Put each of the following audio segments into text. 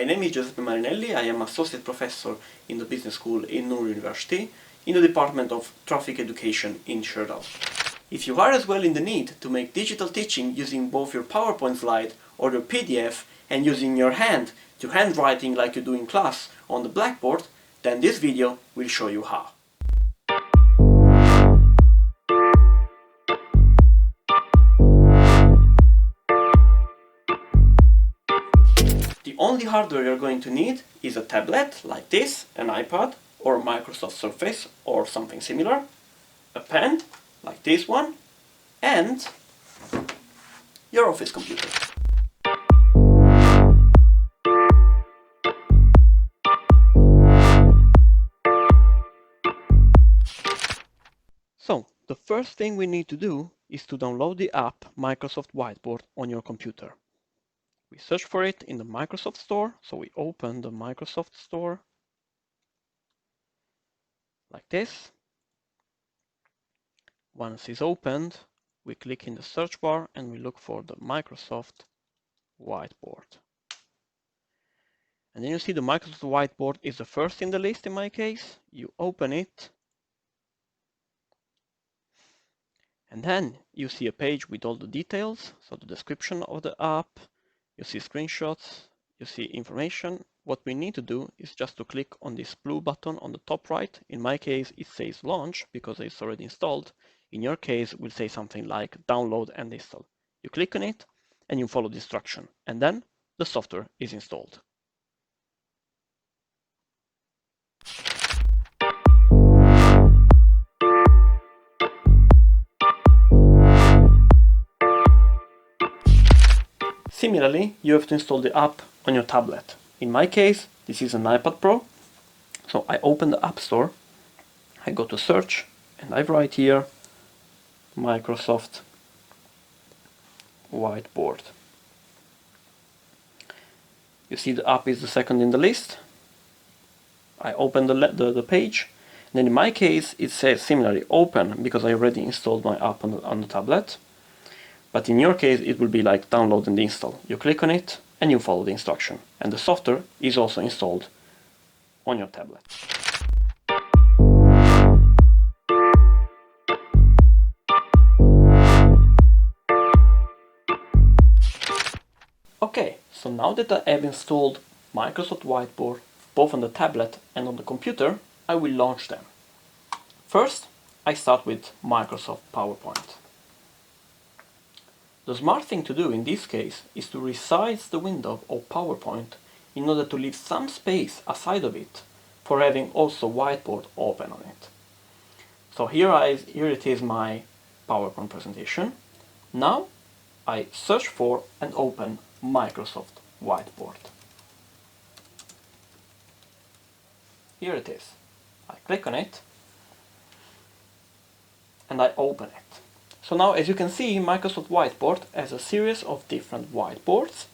My name is Giuseppe Marinelli. I am Associate Professor in the Business School in Noor University in the Department of Traffic Education in Stjørdal. If you are as well in the need to make digital teaching using both your PowerPoint slide or your PDF and using your hand to handwriting like you do in class on the blackboard, then this video will show you how. The only hardware you're going to need is a tablet like this, an iPad or a Microsoft Surface or something similar, a pen like this one, and your office computer. So, the first thing we need to do is to download the app Microsoft Whiteboard on your computer. We search for it in the Microsoft Store, so we open the Microsoft Store like this. Once it's opened, we click in the search bar and we look for the Microsoft Whiteboard. And then you see the Microsoft Whiteboard is the first in the list in my case. You open it, and then you see a page with all the details, so the description of the app, you see screenshots, you see information. What we need to do is just to click on this blue button on the top right. In my case, it says launch because it's already installed. In your case, it will say something like download and install. You click on it and you follow the instruction, and then the software is installed. Similarly, you have to install the app on your tablet. In my case, this is an iPad Pro. So I open the App Store, I go to search, and I write here Microsoft Whiteboard. You see the app is the second in the list. I open the page, and then in my case it says similarly open because I already installed my app on the tablet. But in your case, it will be like download and install. You click on it and you follow the instruction. And the software is also installed on your tablet. Okay, so now that I have installed Microsoft Whiteboard both on the tablet and on the computer, I will launch them. First, I start with Microsoft PowerPoint. The smart thing to do in this case is to resize the window of PowerPoint in order to leave some space aside of it for having also Whiteboard open on it. So here it is my PowerPoint presentation. Now I search for and open Microsoft Whiteboard. Here it is. I click on it and I open it. So now, as you can see, Microsoft Whiteboard has a series of different whiteboards,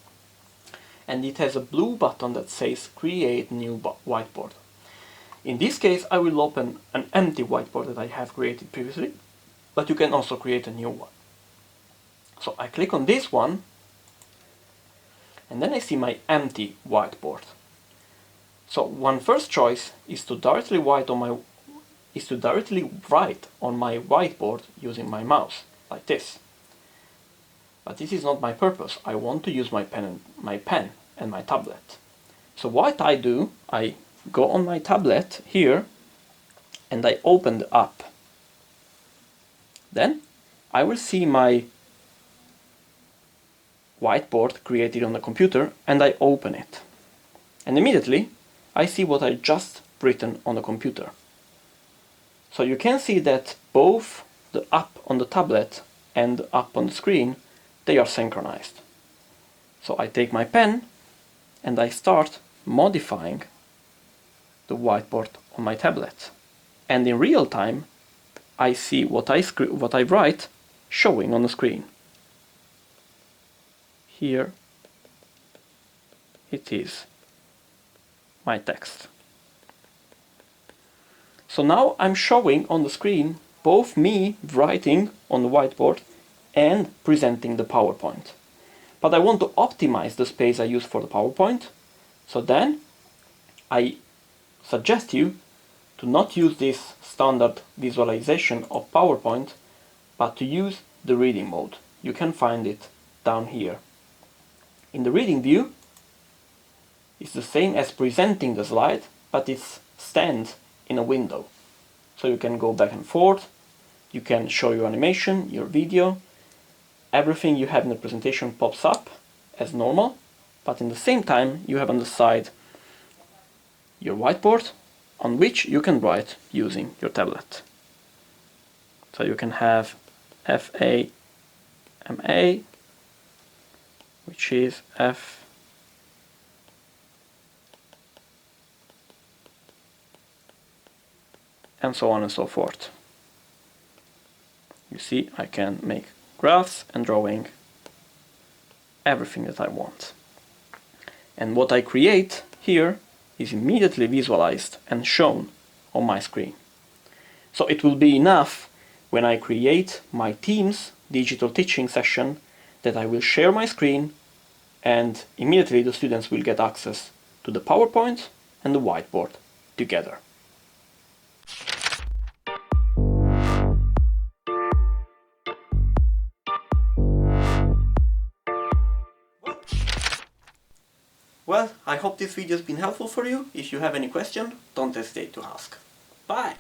and it has a blue button that says Create New Whiteboard. In this case, I will open an empty whiteboard that I have created previously, but you can also create a new one. So I click on this one, and then I see my empty whiteboard. So one first choice is to directly write on my whiteboard using my mouse, like this. But this is not my purpose. I want to use my pen and my tablet. So what I do, I go on my tablet here and I open the app. Then I will see my whiteboard created on the computer and I open it. And immediately I see what I just written on the computer. So you can see that both the app on the tablet and the app on the screen, they are synchronized. So I take my pen and I start modifying the whiteboard on my tablet. And in real time, I see what I write showing on the screen. Here it is, my text. So now I'm showing on the screen both me writing on the whiteboard and presenting the PowerPoint. But I want to optimize the space I use for the PowerPoint, So then I suggest you to not use this standard visualization of PowerPoint, but to use the reading mode. You can find it down here. In the reading view, it's the same as presenting the slide, but it's stand in a window. So you can go back and forth, you can show your animation, your video, everything you have in the presentation pops up as normal, but in the same time you have on the side your whiteboard on which you can write using your tablet. So you can have FAMA, which is F and so on and so forth. You see, I can make graphs and drawing everything that I want. And what I create here is immediately visualized and shown on my screen. So it will be enough when I create my Teams digital teaching session that I will share my screen and immediately the students will get access to the PowerPoint and the whiteboard together. Well, I hope this video has been helpful for you. If you have any question, don't hesitate to ask. Bye!